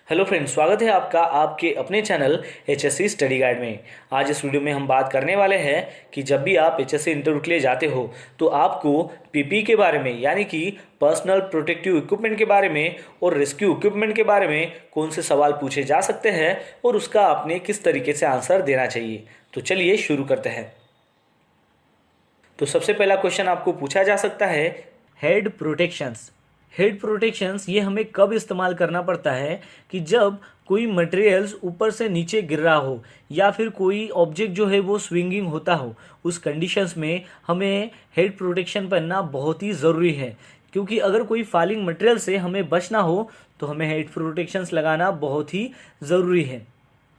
Hello friends, स्वागत है आपका आपके अपने चैनल HSC स्टडी गाइड में। आज इस वीडियो में हम बात करने वाले हैं कि जब भी आप HSC इंटरव्यू के लिए जाते हो तो आपको पीपी के बारे में यानी कि पर्सनल प्रोटेक्टिव इक्विपमेंट के बारे में और रेस्क्यू इक्विपमेंट के बारे में कौन से सवाल पूछे जा सकते हैं और उसका आपने किस तरीके से आंसर देना चाहिए। तो चलिए शुरू करते हैं। तो सबसे पहला क्वेश्चन आपको पूछा जा सकता है, हेड प्रोटेक्शंस। हेड प्रोटेक्शंस ये हमें कब इस्तेमाल करना पड़ता है कि जब कोई मटेरियल्स ऊपर से नीचे गिर रहा हो या फिर कोई ऑब्जेक्ट जो है वो स्विंगिंग होता हो, उस कंडीशंस में हमें हेड प्रोटेक्शन पहनना बहुत ही ज़रूरी है। क्योंकि अगर कोई फॉलिंग मटेरियल से हमें बचना हो तो हमें हेड प्रोटेक्शंस लगाना बहुत ही ज़रूरी है।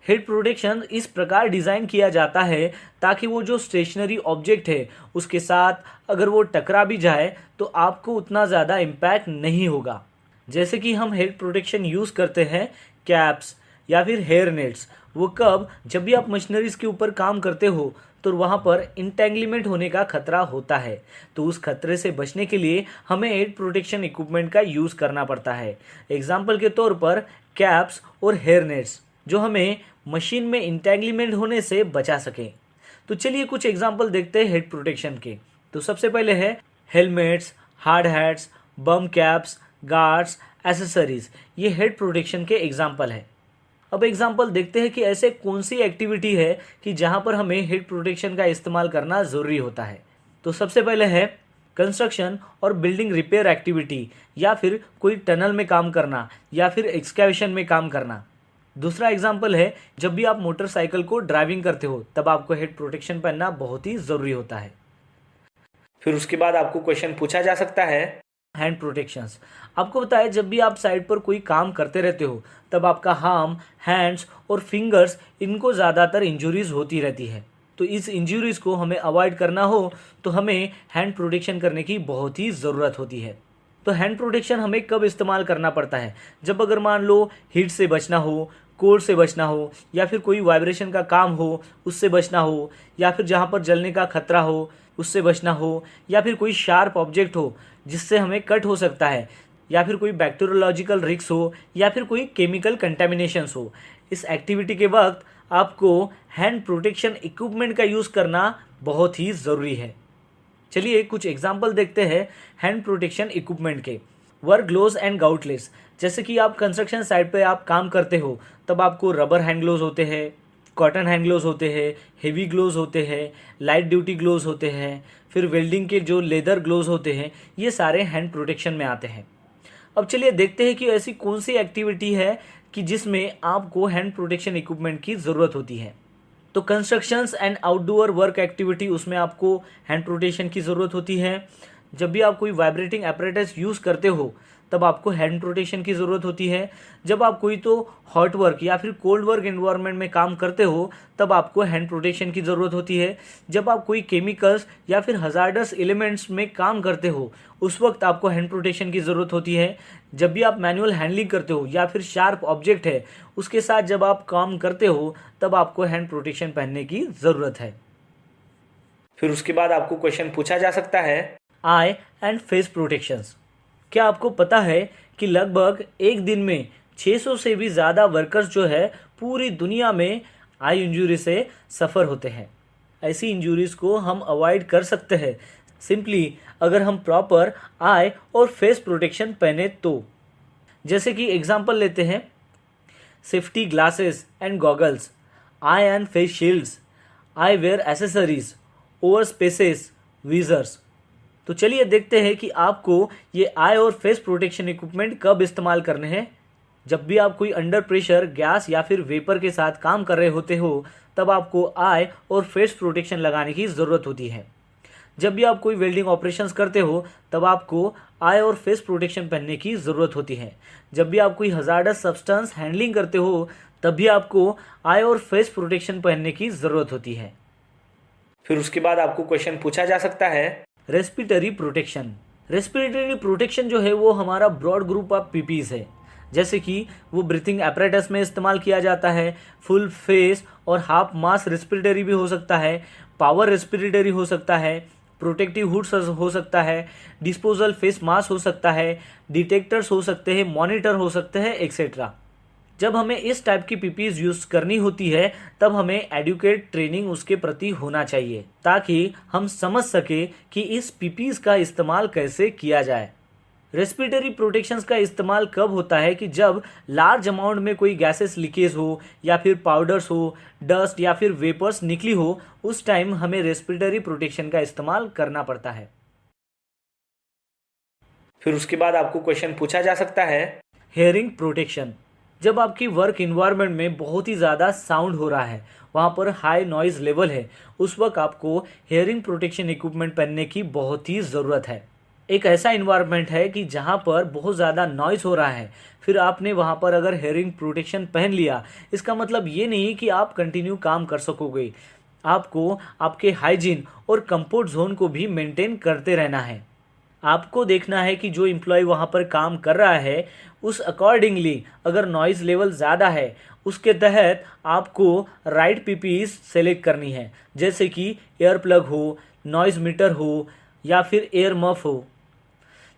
हेड प्रोटेक्शन इस प्रकार डिज़ाइन किया जाता है ताकि वो जो स्टेशनरी ऑब्जेक्ट है उसके साथ अगर वो टकरा भी जाए तो आपको उतना ज़्यादा इम्पैक्ट नहीं होगा। जैसे कि हम हेड प्रोटेक्शन यूज़ करते हैं कैप्स या फिर हेयर नेट्स। वो कब, जब भी आप मशीनरीज़ के ऊपर काम करते हो तो वहाँ पर इंटेंगलिमेंट होने का खतरा होता है, तो उस खतरे से बचने के लिए हमें हेड प्रोटेक्शन इक्विपमेंट का यूज़ करना पड़ता है। एग्जाम्पल के तौर पर कैप्स और हेयर नेट्स जो हमें मशीन में इंटेंगलिमेंट होने से बचा सकें। तो चलिए कुछ एग्जांपल देखते हैं हेड प्रोटेक्शन के। तो सबसे पहले है हेलमेट्स, हार्ड हैट्स, बम कैप्स, गार्ड्स, एसेसरीज। ये हेड प्रोटेक्शन के एग्जांपल है। अब एग्जांपल देखते हैं कि ऐसे कौन सी एक्टिविटी है कि जहां पर हमें हेड प्रोटेक्शन का इस्तेमाल करना ज़रूरी होता है। तो सबसे पहले है कंस्ट्रक्शन और बिल्डिंग रिपेयर एक्टिविटी, या फिर कोई टनल में काम करना या फिर एक्सकैवेशन में काम करना। दूसरा एग्जाम्पल है जब भी आप मोटरसाइकिल को ड्राइविंग करते हो तब आपको हेड प्रोटेक्शन पहनना बहुत ही ज़रूरी होता है। फिर उसके बाद आपको क्वेश्चन पूछा जा सकता है, हैंड प्रोटेक्शंस। आपको बताया जब भी आप साइड पर कोई काम करते रहते हो तब आपका हार्म, हैंड्स और फिंगर्स, इनको ज़्यादातर इंजुरीज होती रहती है। तो इस इंजुरीज को हमें अवॉइड करना हो तो हमें हैंड प्रोटेक्शन करने की बहुत ही ज़रूरत होती है। तो हैंड प्रोटेक्शन हमें कब इस्तेमाल करना पड़ता है? जब अगर मान लो हीट से बचना हो, कोल्ड से बचना हो, या फिर कोई वाइब्रेशन का काम हो उससे बचना हो, या फिर जहाँ पर जलने का खतरा हो उससे बचना हो, या फिर कोई शार्प ऑब्जेक्ट हो जिससे हमें कट हो सकता है, या फिर कोई बैक्टीरियोलॉजिकल रिस्क हो, या फिर कोई केमिकल कंटेमिनेशंस हो। इस एक्टिविटी के वक्त आपको हैंड प्रोटेक्शन इक्विपमेंट का यूज़ करना बहुत ही ज़रूरी है। चलिए कुछ एग्जाम्पल देखते हैं हैंड प्रोटेक्शन इक्विपमेंट के। Work gloves and gauntlets. जैसे कि आप कंस्ट्रक्शन साइट पे आप काम करते हो तब आपको रबर हैंड ग्लोव्स होते हैं, कॉटन हैंड ग्लोव्स होते हैं, हेवी ग्लोव्स होते हैं, लाइट ड्यूटी ग्लोव्स होते हैं, फिर वेल्डिंग के जो लेदर ग्लोव्स होते हैं, ये सारे हैंड प्रोटेक्शन में आते हैं। अब चलिए देखते हैं कि ऐसी कौन सी एक्टिविटी है कि जिसमें आपको हैंड प्रोटेक्शन इक्विपमेंट की ज़रूरत होती है। तो constructions and outdoor work activity, उसमें आपको हैंड प्रोटेक्शन की ज़रूरत होती है। जब भी आप कोई वाइब्रेटिंग एपरेटस यूज़ करते हो तब आपको हैंड प्रोटेक्शन की ज़रूरत होती है। जब आप कोई तो हॉट वर्क या फिर कोल्ड वर्क एनवायरनमेंट में काम करते हो तब आपको हैंड प्रोटेक्शन की ज़रूरत होती है। जब आप कोई केमिकल्स या फिर हजार्डस एलिमेंट्स में काम करते हो उस वक्त आपको हैंड प्रोटेक्शन की ज़रूरत होती है। जब भी आप मैनुअल हैंडलिंग करते हो या फिर शार्प ऑब्जेक्ट है उसके साथ जब आप काम करते हो तब आपको हैंड प्रोटेक्शन पहनने की ज़रूरत है। फिर उसके बाद आपको क्वेश्चन पूछा जा सकता है, आई एंड फेस प्रोटेक्शंस। क्या आपको पता है कि लगभग एक दिन में 600 से भी ज़्यादा वर्कर्स जो है पूरी दुनिया में आई इंजरी से सफ़र होते हैं। ऐसी इंजरीज़ को हम अवॉइड कर सकते हैं सिंपली अगर हम प्रॉपर आई और फेस प्रोटेक्शन पहने तो। जैसे कि एग्जांपल लेते हैं, safety glasses and goggles, eye and face shields, eyewear accessories, over specs, visors. तो चलिए देखते हैं कि आपको ये आई और फेस प्रोटेक्शन इक्विपमेंट कब इस्तेमाल करने हैं। जब भी आप कोई अंडर प्रेशर गैस या फिर वेपर के साथ काम कर रहे होते हो तब आपको आई और फेस प्रोटेक्शन लगाने की ज़रूरत होती है। जब भी आप कोई वेल्डिंग ऑपरेशंस करते हो तब आपको आई और फेस प्रोटेक्शन पहनने की ज़रूरत होती है। जब भी आप कोई हजार्डस सब्सटेंस हैंडलिंग करते हो तब भी आपको आई और फेस प्रोटेक्शन पहनने की ज़रूरत होती है। फिर उसके बाद आपको क्वेश्चन पूछा जा सकता है, रेस्पिरेटरी प्रोटेक्शन। रेस्पिरेटरी प्रोटेक्शन जो है वो हमारा ब्रॉड ग्रुप ऑफ पीपीज है। जैसे कि वो ब्रीथिंग एपरेटस में इस्तेमाल किया जाता है, फुल फेस और हाफ मास्क रेस्पिरेटरी भी हो सकता है, पावर रेस्पिरेटरी हो सकता है, प्रोटेक्टिव हुड्स हो सकता है, डिस्पोजल फेस मास्क हो सकता है, डिटेक्टर्स हो सकते हैं, मॉनिटर हो सकते हैं, एक्सेट्रा। जब हमें इस टाइप की पीपीज यूज़ करनी होती है तब हमें एडुकेट ट्रेनिंग उसके प्रति होना चाहिए ताकि हम समझ सके कि इस पीपीज का इस्तेमाल कैसे किया जाए। रेस्पिरेटरी प्रोटेक्शंस का इस्तेमाल कब होता है कि जब लार्ज अमाउंट में कोई गैसेस लीकेज हो या फिर पाउडर्स हो, डस्ट या फिर वेपर्स निकली हो, उस टाइम हमें रेस्पिरेटरी प्रोटेक्शन का इस्तेमाल करना पड़ता है। फिर उसके बाद आपको क्वेश्चन पूछा जा सकता है हेयरिंग प्रोटेक्शन। जब आपकी वर्क इन्वायरमेंट में बहुत ही ज़्यादा साउंड हो रहा है, वहाँ पर हाई नॉइज़ लेवल है, उस वक्त आपको हेयरिंग प्रोटेक्शन इक्विपमेंट पहनने की बहुत ही ज़रूरत है। एक ऐसा इन्वायरमेंट है कि जहाँ पर बहुत ज़्यादा नॉइज़ हो रहा है, फिर आपने वहाँ पर अगर हेयरिंग प्रोटेक्शन पहन लिया, इसका मतलब ये नहीं कि आप कंटिन्यू काम कर सकोगे। आपको आपके हाइजीन और कंफर्ट जोन को भी मेंटेन करते रहना है। आपको देखना है कि जो एम्प्लॉय वहाँ पर काम कर रहा है उस अकॉर्डिंगली अगर नॉइज़ लेवल ज़्यादा है, उसके तहत आपको राइट पीपीई सेलेक्ट करनी है, जैसे कि एयर प्लग हो, नॉइज़ मीटर हो या फिर एयर मफ हो।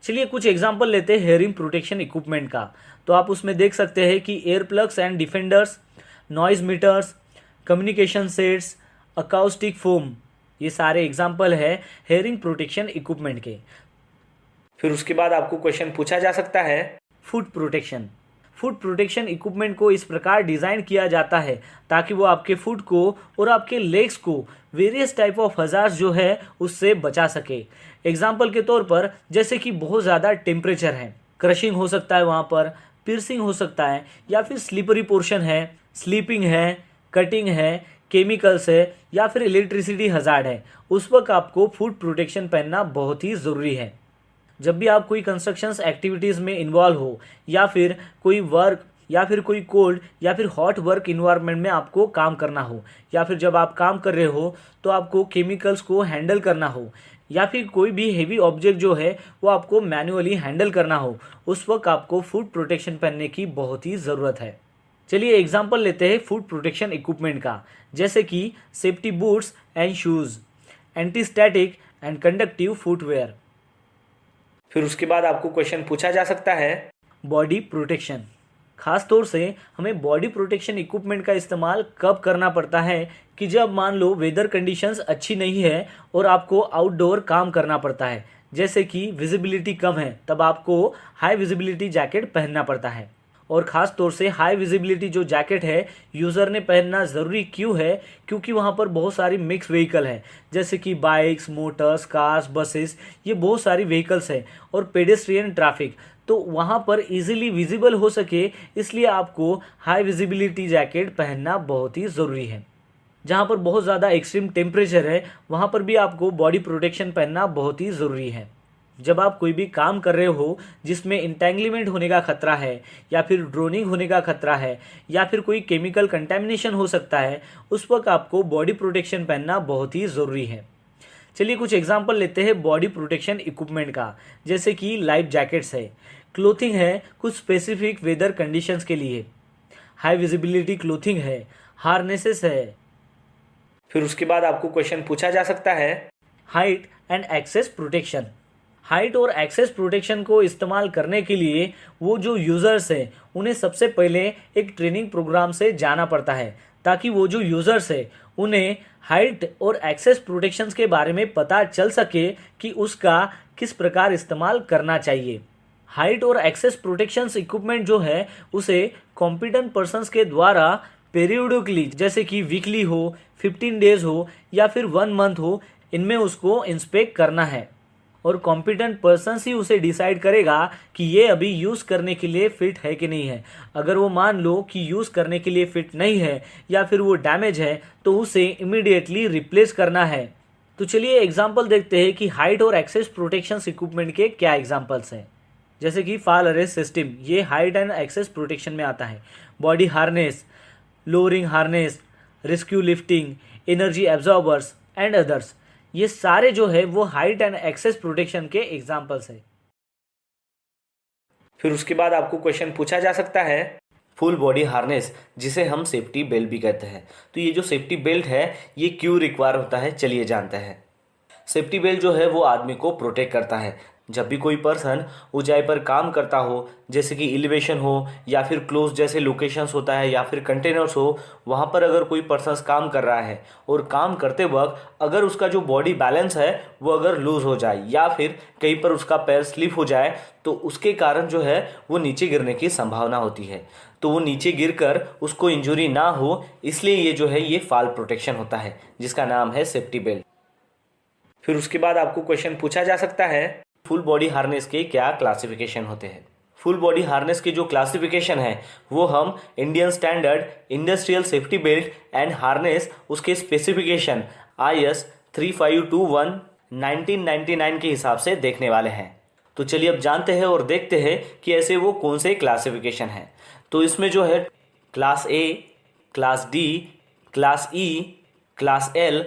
चलिए कुछ एग्जांपल लेते हैं हेयरिंग प्रोटेक्शन इक्विपमेंट का। तो आप उसमें देख सकते हैं कि air plugs and defenders, noise meters, communication sets, acoustic foam, ये सारे एग्जाम्पल है हेयरिंग प्रोटेक्शन इक्विपमेंट के। फिर उसके बाद आपको क्वेश्चन पूछा जा सकता है foot protection. Foot protection equipment को इस प्रकार डिज़ाइन किया जाता है ताकि वो आपके फुट को और आपके लेग्स को वेरियस टाइप ऑफ हजार्स जो है उससे बचा सके। एग्जाम्पल के तौर पर जैसे कि बहुत ज़्यादा टेम्परेचर है, क्रशिंग हो सकता है वहाँ पर, पिर्सिंग हो सकता है या फिर स्लिपरी पोर्शन है, स्लीपिंग है, कटिंग है, केमिकल्स है या फिर इलेक्ट्रिसिटी हजार्ड है, उस वक्त आपको फुट प्रोटेक्शन पहनना बहुत ही ज़रूरी है। जब भी आप कोई कंस्ट्रक्शंस एक्टिविटीज़ में इन्वॉल्व हो या फिर कोई वर्क या फिर कोई कोल्ड या फिर हॉट वर्क इन्वायरमेंट में आपको काम करना हो, या फिर जब आप काम कर रहे हो तो आपको केमिकल्स को हैंडल करना हो, या फिर कोई भी हेवी ऑब्जेक्ट जो है वो आपको मैन्युअली हैंडल करना हो, उस वक्त आपको फुट प्रोटेक्शन पहनने की बहुत ही ज़रूरत है। चलिए एग्जाम्पल लेते हैं फुट प्रोटेक्शन इक्विपमेंट का, जैसे कि safety boots and shoes, anti static and conductive footwear. फिर उसके बाद आपको क्वेश्चन पूछा जा सकता है बॉडी प्रोटेक्शन। खास तौर से हमें बॉडी प्रोटेक्शन इक्विपमेंट का इस्तेमाल कब करना पड़ता है कि जब मान लो वेदर कंडीशंस अच्छी नहीं है और आपको आउटडोर काम करना पड़ता है, जैसे कि विजिबिलिटी कम है, तब आपको हाई विजिबिलिटी जैकेट पहनना पड़ता है। और ख़ास तौर से हाई विजिबिलिटी जो जैकेट है यूज़र ने पहनना ज़रूरी क्यों है, क्योंकि वहाँ पर बहुत सारी मिक्स व्हीकल है, जैसे कि बाइक्स, मोटर्स, कार्स, बसेस, ये बहुत सारी व्हीकल्स है और पेडेस्ट्रियन ट्रैफिक, तो वहाँ पर इजीली विजिबल हो सके इसलिए आपको हाई विजिबिलिटी जैकेट पहनना बहुत ही ज़रूरी है। जहाँ पर बहुत ज़्यादा एक्सट्रीम टेम्परेचर है वहाँ पर भी आपको बॉडी प्रोटेक्शन पहनना बहुत ही ज़रूरी है। जब आप कोई भी काम कर रहे हो जिसमें इंटेंगलिमेंट होने का खतरा है या फिर ड्रोनिंग होने का खतरा है या फिर कोई केमिकल कंटेमिनेशन हो सकता है, उस वक्त आपको बॉडी प्रोटेक्शन पहनना बहुत ही ज़रूरी है। चलिए कुछ एग्जांपल लेते हैं बॉडी प्रोटेक्शन इक्विपमेंट का, जैसे कि लाइफ जैकेट्स है, क्लोथिंग है कुछ स्पेसिफिक वेदर कंडीशंस के लिए, हाई विजिबिलिटी क्लोथिंग है, हार्नेसेस है। फिर उसके बाद आपको क्वेश्चन पूछा जा सकता है height and access protection. Height और एक्सेस प्रोटेक्शन को इस्तेमाल करने के लिए वो जो यूज़र्स हैं उन्हें सबसे पहले एक ट्रेनिंग प्रोग्राम से जाना पड़ता है ताकि वो जो यूज़र्स हैं उन्हें हाइट और एक्सेस प्रोटेक्शंस के बारे में पता चल सके कि उसका किस प्रकार इस्तेमाल करना चाहिए। हाइट और एक्सेस प्रोटेक्शंस इक्विपमेंट जो है उसे कॉम्पिटेंट पर्सन्स के द्वारा पीरियडिकली, जैसे कि वीकली हो, 15 डेज हो या फिर 1 मंथ हो, इनमें उसको इंस्पेक्ट करना है और कॉम्पिटेंट पर्सन ही उसे डिसाइड करेगा कि ये अभी यूज़ करने के लिए फ़िट है कि नहीं है। अगर वो मान लो कि यूज़ करने के लिए फ़िट नहीं है या फिर वो डैमेज है तो उसे इमीडिएटली रिप्लेस करना है। तो चलिए एग्जांपल देखते हैं कि हाइट और एक्सेस प्रोटेक्शन इक्विपमेंट के क्या एग्जांपल्स हैं। जैसे कि फॉल अरेस्ट सिस्टम, ये हाइट एंड एक्सेस प्रोटेक्शन में आता है। Body harness, lowering harness, rescue lifting, energy absorbers and others, ये सारे जो है वो हाइट एंड एक्सेस प्रोटेक्शन के एग्जांपल्स है। फिर उसके बाद आपको क्वेश्चन पूछा जा सकता है फुल बॉडी हार्नेस, जिसे हम सेफ्टी बेल्ट भी कहते हैं। तो ये जो सेफ्टी बेल्ट है ये क्यों रिक्वायर होता है, चलिए जानते हैं। सेफ्टी बेल्ट जो है वो आदमी को प्रोटेक्ट करता है जब भी कोई पर्सन ऊंचाई पर काम करता हो, जैसे कि एलिवेशन हो या फिर क्लोज जैसे लोकेशंस होता है या फिर कंटेनर्स हो, वहाँ पर अगर कोई पर्सन काम कर रहा है और काम करते वक्त अगर उसका जो बॉडी बैलेंस है वो अगर लूज़ हो जाए या फिर कहीं पर उसका पैर स्लिप हो जाए तो उसके कारण जो है वो नीचे गिरने की संभावना होती है। तो वो नीचे गिरकर उसको इंजरी ना हो, इसलिए ये जो है ये फॉल प्रोटेक्शन होता है जिसका नाम है सेफ्टी बेल्ट। फिर उसके बाद आपको क्वेश्चन पूछा जा सकता है फुल बॉडी हार्नेस के क्या क्लासिफिकेशन होते हैं। फुल बॉडी हार्नेस की जो क्लासिफिकेशन है वो हम Indian standard industrial safety belt and harness उसके स्पेसिफिकेशन IS 3521 1999 के हिसाब से देखने वाले हैं। तो चलिए अब जानते हैं और देखते हैं कि ऐसे वो कौन से क्लासिफिकेशन हैं। तो इसमें जो है class A, class D, class E, class L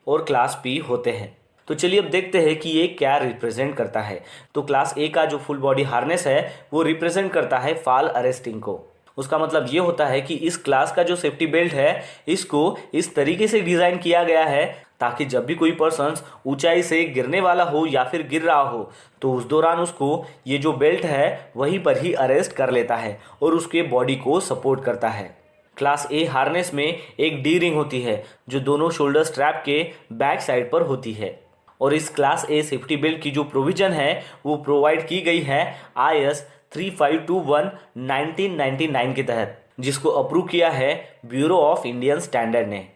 और क्लास P होते हैं। तो चलिए अब देखते हैं कि ये क्या रिप्रेजेंट करता है। तो क्लास A का जो फुल बॉडी हार्नेस है वो रिप्रेजेंट करता है फॉल अरेस्टिंग को। उसका मतलब ये होता है कि इस क्लास का जो सेफ्टी बेल्ट है इसको इस तरीके से डिज़ाइन किया गया है ताकि जब भी कोई पर्सन ऊंचाई से गिरने वाला हो या फिर गिर रहा हो तो उस दौरान उसको ये जो बेल्ट है वहीं पर ही अरेस्ट कर लेता है और उसके बॉडी को सपोर्ट करता है। क्लास A हार्नेस में एक डी रिंग होती है जो दोनों शोल्डर स्ट्रैप के बैक साइड पर होती है और इस क्लास A सेफ्टी बेल्ट की जो प्रोविज़न है वो प्रोवाइड की गई है IS 3521 1999 के तहत, जिसको अप्रूव किया है ब्यूरो ऑफ इंडियन स्टैंडर्ड ने।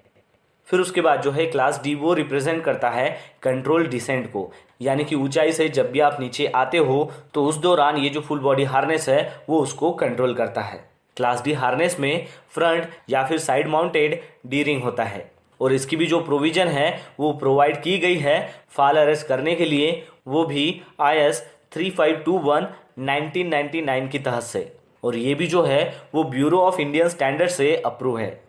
फिर उसके बाद जो है क्लास D वो रिप्रेजेंट करता है कंट्रोल डिसेंट को, यानी कि ऊंचाई से जब भी आप नीचे आते हो तो उस दौरान ये जो फुल बॉडी हार्नेस है वो उसको कंट्रोल करता है। क्लास D हार्नेस में फ्रंट या फिर साइड माउंटेड डी रिंग होता है और इसकी भी जो प्रोविज़न है वो प्रोवाइड की गई है फॉल अरेस्ट करने के लिए, वो भी IS 3521 1999 की तहत से, और ये भी जो है वो ब्यूरो ऑफ इंडियन स्टैंडर्ड से अप्रूव है।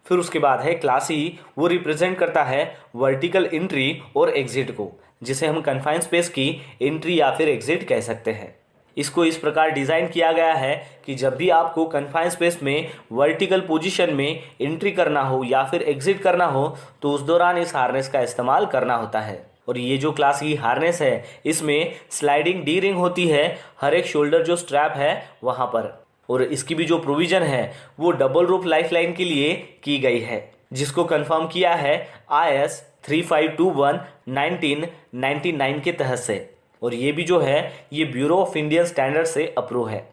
फिर उसके बाद है क्लास E, वो रिप्रेजेंट करता है वर्टिकल एंट्री और एग्जिट को, जिसे हम कन्फाइंड स्पेस की एंट्री या फिर एग्जिट कह सकते हैं। इसको इस प्रकार डिज़ाइन किया गया है कि जब भी आपको कन्फाइंड स्पेस में वर्टिकल पोजीशन में एंट्री करना हो या फिर एग्जिट करना हो तो उस दौरान इस हार्नेस का इस्तेमाल करना होता है। और ये जो क्लास E हार्नेस है इसमें स्लाइडिंग डी रिंग होती है हर एक शोल्डर जो स्ट्रैप है वहाँ पर, और इसकी भी जो प्रोविज़न है वो डबल रोप लाइफलाइन के लिए की गई है, जिसको कंफर्म किया है IS 3521 1999 के तहत से, और ये भी जो है ये ब्यूरो ऑफ इंडियन स्टैंडर्ड से अप्रूव है।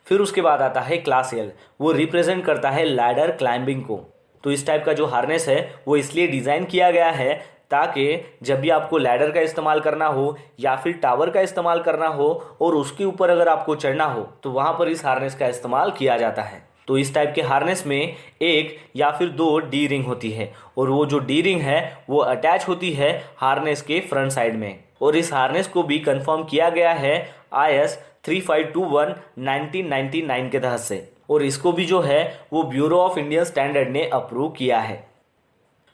फिर उसके बाद आता है क्लास L, वो रिप्रेजेंट करता है लैडर क्लाइंबिंग को। तो इस टाइप का जो हार्नेस है वो इसलिए डिज़ाइन किया गया है ताकि जब भी आपको लैडर का इस्तेमाल करना हो या फिर टावर का इस्तेमाल करना हो और उसके ऊपर अगर आपको चढ़ना हो तो वहाँ पर इस हार्नेस का इस्तेमाल किया जाता है। तो इस टाइप के हार्नेस में एक या फिर दो डी रिंग होती है और वो जो डी रिंग है वो अटैच होती है हार्नेस के फ्रंट साइड में, और इस हार्नेस को भी कंफर्म किया गया है IS 3521 1999 के तहत से, और इसको भी जो है वो ब्यूरो ऑफ इंडियन स्टैंडर्ड ने अप्रूव किया है।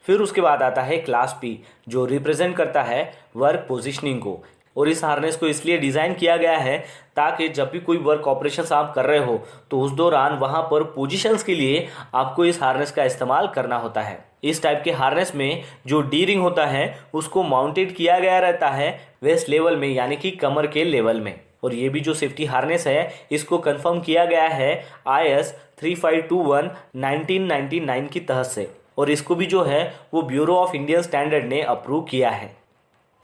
फिर उसके बाद आता है क्लास P, जो रिप्रेजेंट करता है वर्क पोजिशनिंग को, और इस हार्नेस को इसलिए डिज़ाइन किया गया है ताकि जब भी कोई वर्क ऑपरेशंस आप कर रहे हो तो उस दौरान वहाँ पर पोजीशंस के लिए आपको इस हार्नेस का इस्तेमाल करना होता है। इस टाइप के हार्नेस में जो डी रिंग होता है उसको माउंटेड किया गया रहता है वेस्ट लेवल में, यानी कि कमर के लेवल में, और ये भी जो सेफ्टी हार्नेस है इसको कंफर्म किया गया है IS 3521 1999 की तहत से, और इसको भी जो है वो ब्यूरो ऑफ इंडियन स्टैंडर्ड ने अप्रूव किया है।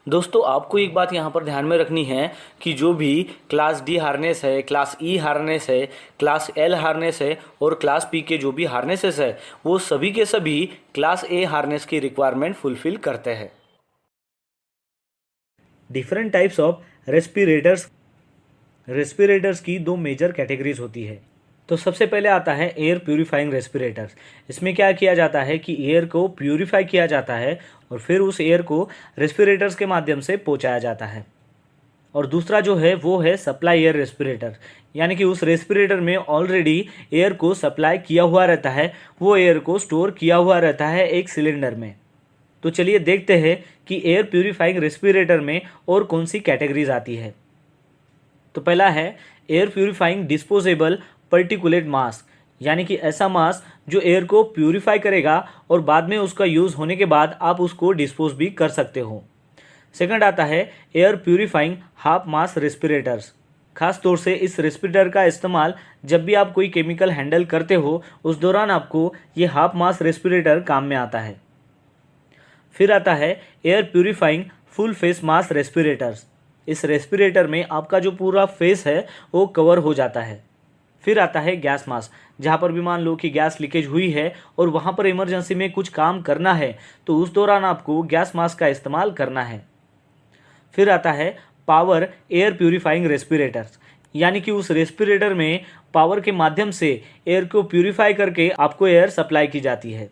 दोस्तों आपको एक बात यहाँ पर ध्यान में रखनी है कि जो भी क्लास D हार्नेस है, क्लास E हार्नेस है, क्लास L हार्नेस है और क्लास P के जो भी हार्नेसेस है वो सभी के सभी क्लास A हार्नेस की रिक्वायरमेंट फुलफिल करते हैं। डिफरेंट टाइप्स ऑफ रेस्पिरेटर्स की दो मेजर कैटेगरीज होती है। तो सबसे पहले आता है एयर प्यूरिफाइंग रेस्पिरेटर्स। इसमें क्या किया जाता है कि एयर को प्यूरिफाई किया जाता है और फिर उस एयर को रेस्पिरेटर्स के माध्यम से पहुंचाया जाता है। और दूसरा जो है वो है सप्लाई एयर रेस्पिरेटर, यानी कि उस रेस्पिरेटर में ऑलरेडी एयर को सप्लाई किया हुआ रहता है, वो एयर को स्टोर किया हुआ रहता है एक सिलेंडर में। तो चलिए देखते हैं कि एयर प्यूरिफाइंग रेस्पिरेटर में और कौन सी कैटेगरीज आती है। तो पहला है air purifying disposable particulate mask, यानी कि ऐसा मास्क जो एयर को प्यूरिफाई करेगा और बाद में उसका यूज़ होने के बाद आप उसको डिस्पोज भी कर सकते हो। सेकंड आता है एयर प्यूरिफाइंग हाफ मास रेस्पिरेटर्स। खास तौर से इस रेस्पिरेटर का इस्तेमाल जब भी आप कोई केमिकल हैंडल करते हो उस दौरान आपको ये हाफ मास रेस्पिरेटर काम में आता है। फिर आता है air purifying full face mask respirators. इस रेस्पिरेटर में आपका जो पूरा फेस है वो कवर हो जाता है। फिर आता है गैस मास्क, जहाँ पर भी मान लो कि गैस लीकेज हुई है और वहाँ पर इमरजेंसी में कुछ काम करना है तो उस दौरान आपको गैस मास्क का इस्तेमाल करना है। फिर आता है पावर एयर प्यूरिफाइंग रेस्पिरेटर्स, यानी कि उस रेस्पिरेटर में पावर के माध्यम से एयर को प्यूरिफाई करके आपको एयर सप्लाई की जाती है।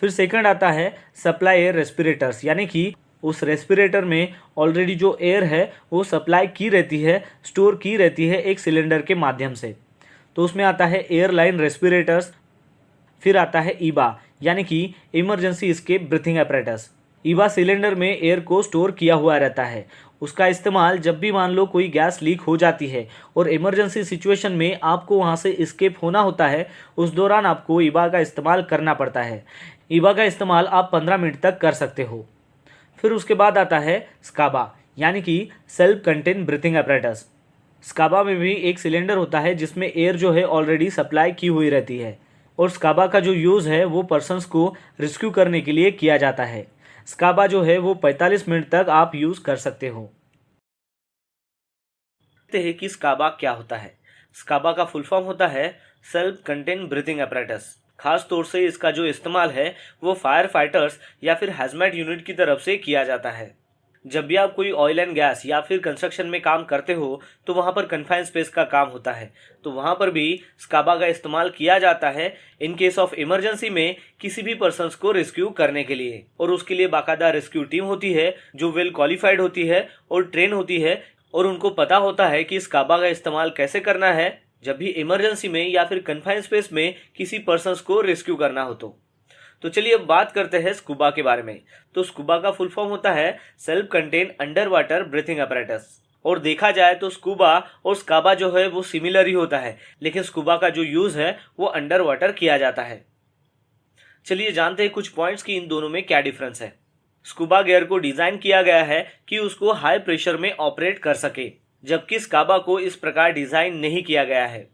फिर सेकंड आता है सप्लाई एयर रेस्पिरेटर्स, यानी कि उस रेस्पिरेटर में ऑलरेडी जो एयर है वो सप्लाई की रहती है, स्टोर की रहती है एक सिलेंडर के माध्यम से, तो उसमें आता है एयरलाइन रेस्पिरेटर्स। फिर आता है ईबा, यानी कि emergency escape breathing apparatus। ईबा cylinder में एयर को स्टोर किया हुआ रहता है। उसका इस्तेमाल जब भी मान लो कोई गैस लीक हो जाती है और इमरजेंसी सिचुएशन में आपको वहाँ से एस्केप होना होता है, उस दौरान आपको ईबा का इस्तेमाल करना पड़ता है। ईबा का इस्तेमाल आप 15 मिनट तक कर सकते हो। फिर उसके बाद आता है स्काबा, यानी कि सेल्फ कंटेन ब्रीथिंग apparatus। स्काबा में भी एक सिलेंडर होता है जिसमें एयर जो है ऑलरेडी सप्लाई की हुई रहती है और स्काबा का जो यूज़ है वो पर्सन्स को रेस्क्यू करने के लिए किया जाता है। स्काबा जो है वो 45 मिनट तक आप यूज़ कर सकते हो। देखते हैं कि स्काबा क्या होता है। स्काबा का फुल फॉर्म होता है सेल्फ कंटेन ब्रीथिंग apparatus। खास तौर से इसका जो इस्तेमाल है वो फायर फाइटर्स या फिर हैजमैट यूनिट की तरफ से किया जाता है। जब भी आप कोई ऑयल एंड गैस या फिर कंस्ट्रक्शन में काम करते हो तो वहाँ पर कन्फाइंड स्पेस का काम होता है, तो वहाँ पर भी स्काबा का इस्तेमाल किया जाता है इन केस ऑफ इमरजेंसी में किसी भी पर्सन्स को रेस्क्यू करने के लिए। और उसके लिए बाकायदा रेस्क्यू टीम होती है जो वेल क्वालिफाइड होती है और ट्रेन होती है और उनको पता होता है कि स्काबा का इस्तेमाल कैसे करना है जब भी इमरजेंसी में या फिर कन्फाइंड स्पेस में किसी पर्सन्स को रेस्क्यू करना हो। तो चलिए अब बात करते हैं स्कूबा के बारे में। तो स्कूबा का फुल फॉर्म होता है self contain under water breathing apparatus। और देखा जाए तो स्कूबा और स्काबा जो है वो सिमिलर ही होता है, लेकिन स्कूबा का जो यूज़ है वो अंडर वाटर किया जाता है। चलिए जानते हैं कुछ पॉइंट्स की इन दोनों में क्या डिफरेंस है। स्कूबा गियर को डिज़ाइन किया गया है कि उसको हाई प्रेशर में ऑपरेट कर सके, जबकि स्काबा को इस प्रकार डिज़ाइन नहीं किया गया है।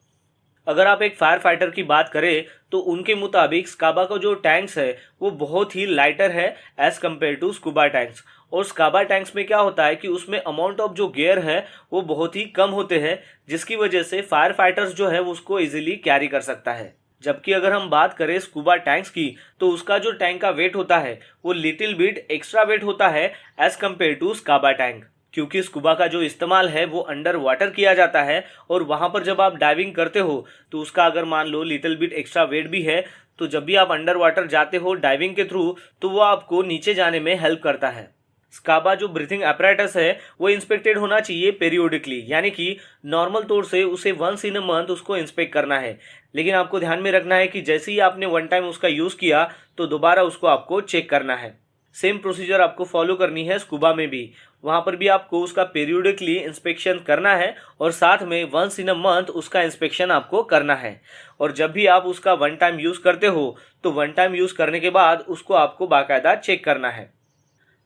अगर आप एक फायर फाइटर की बात करें तो उनके मुताबिक स्काबा का जो टैंक्स है वो बहुत ही लाइटर है as compare to scuba tanks. और स्काबा टैंक्स में क्या होता है कि उसमें अमाउंट ऑफ जो गियर है वो बहुत ही कम होते हैं, जिसकी वजह से फायर फाइटर्स जो है उसको इजीली कैरी कर सकता है। जबकि अगर हम बात करें स्कूबा टैंक्स की तो उसका जो टैंक का वेट होता है वो लिटिल बिट एक्स्ट्रा वेट होता है एज कम्पेयर टू स्काबा टैंक, क्योंकि स्कूबा का जो इस्तेमाल है वो अंडर वाटर किया जाता है और वहाँ पर जब आप डाइविंग करते हो तो उसका अगर मान लो लिटिल बिट एक्स्ट्रा वेट भी है तो जब भी आप अंडर वाटर जाते हो डाइविंग के थ्रू तो वो आपको नीचे जाने में हेल्प करता है। स्काबा जो ब्रीथिंग apparatus है वो इंस्पेक्टेड होना चाहिए पेरियोडिकली, यानी कि नॉर्मल तौर से उसे वंस इन अ मंथ उसको इंस्पेक्ट करना है। लेकिन आपको ध्यान में रखना है कि जैसे ही आपने वन टाइम उसका यूज़ किया तो दोबारा उसको आपको चेक करना है। सेम प्रोसीजर आपको फॉलो करनी है स्कूबा में भी, वहाँ पर भी आपको उसका पेरियोडिकली इंस्पेक्शन करना है और साथ में वंस इन अ मंथ उसका इंस्पेक्शन आपको करना है। और जब भी आप उसका वन टाइम यूज़ करते हो तो वन टाइम यूज़ करने के बाद उसको आपको बाकायदा चेक करना है।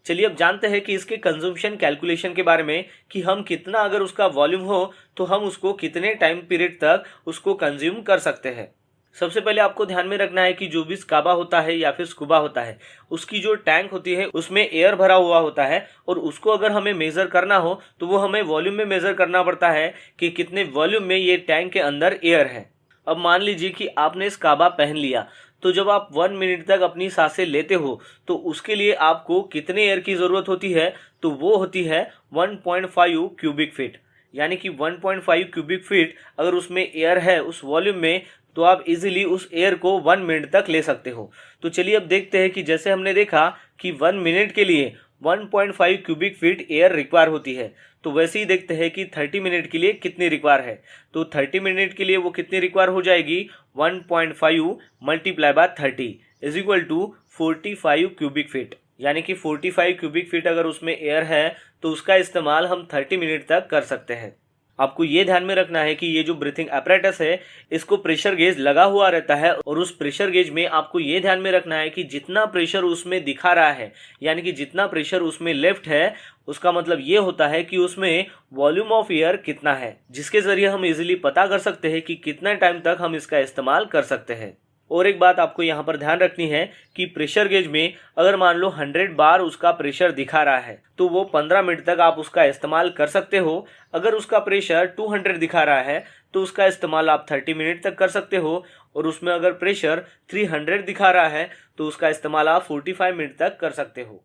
चलिए अब जानते हैं कि इसके कंजम्पशन कैलकुलेशन के बारे में कि हम कितना अगर उसका वॉल्यूम हो तो हम उसको कितने टाइम पीरियड तक उसको कंज्यूम कर सकते हैं। सबसे पहले आपको ध्यान में रखना है कि जो भी स्काबा होता है या फिर स्कूबा होता है उसकी जो टैंक होती है उसमें एयर भरा हुआ होता है और उसको अगर हमें मेज़र करना हो तो वो हमें वॉल्यूम में मेज़र करना पड़ता है कि कितने वॉल्यूम में ये टैंक के अंदर एयर है। अब मान लीजिए कि आपने स्काबा पहन लिया तो जब आप 1 मिनट तक अपनी सांसें लेते हो तो उसके लिए आपको कितने एयर की ज़रूरत होती है, तो वो होती है 1.5 क्यूबिक फीट, यानी कि 1.5 क्यूबिक फीट अगर उसमें एयर है उस वॉल्यूम में तो आप इजीली उस एयर को 1 मिनट तक ले सकते हो। तो चलिए अब देखते हैं कि जैसे हमने देखा कि 1 मिनट के लिए 1.5 क्यूबिक फीट एयर रिक्वायर होती है, तो वैसे ही देखते हैं कि 30 मिनट के लिए कितनी रिक्वायर है। तो 30 मिनट के लिए वो कितनी रिक्वायर हो जाएगी, 1.5 multiply by 30 is equal to 45 cubic feet, यानी कि 45 क्यूबिक फीट अगर उसमें एयर है तो उसका इस्तेमाल हम 30 मिनट तक कर सकते हैं। आपको ये ध्यान में रखना है कि ये जो ब्रीथिंग apparatus है इसको प्रेशर गेज लगा हुआ रहता है और उस प्रेशर गेज में आपको ये ध्यान में रखना है कि जितना प्रेशर उसमें दिखा रहा है यानी कि जितना प्रेशर उसमें लेफ्ट है उसका मतलब ये होता है कि उसमें वॉल्यूम ऑफ एयर कितना है, जिसके जरिए हम इजीली पता कर सकते हैं कि कितना टाइम तक हम इसका इस्तेमाल कर सकते हैं। और एक बात आपको यहाँ पर ध्यान रखनी है कि प्रेशर गेज में अगर मान लो 100 बार उसका प्रेशर दिखा रहा है तो वो 15 मिनट तक आप उसका इस्तेमाल कर सकते हो। अगर उसका प्रेशर 200 दिखा रहा है तो उसका इस्तेमाल आप 30 मिनट तक कर सकते हो, और उसमें अगर प्रेशर 300 दिखा रहा है तो उसका इस्तेमाल आप 45 मिनट तक कर सकते हो।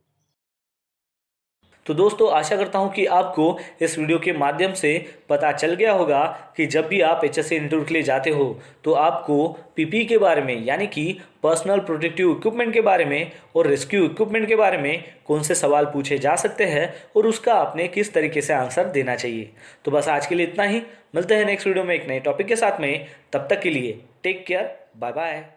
तो दोस्तों आशा करता हूँ कि आपको इस वीडियो के माध्यम से पता चल गया होगा कि जब भी आप एचएससी इंटरव्यू के लिए जाते हो तो आपको पीपी के बारे में यानी कि पर्सनल प्रोटेक्टिव इक्विपमेंट के बारे में और रेस्क्यू इक्विपमेंट के बारे में कौन से सवाल पूछे जा सकते हैं और उसका आपने किस तरीके से आंसर देना चाहिए। तो बस आज के लिए इतना ही, मिलते हैं नेक्स्ट वीडियो में एक नए टॉपिक के साथ में। तब तक के लिए टेक केयर, बाय बाय।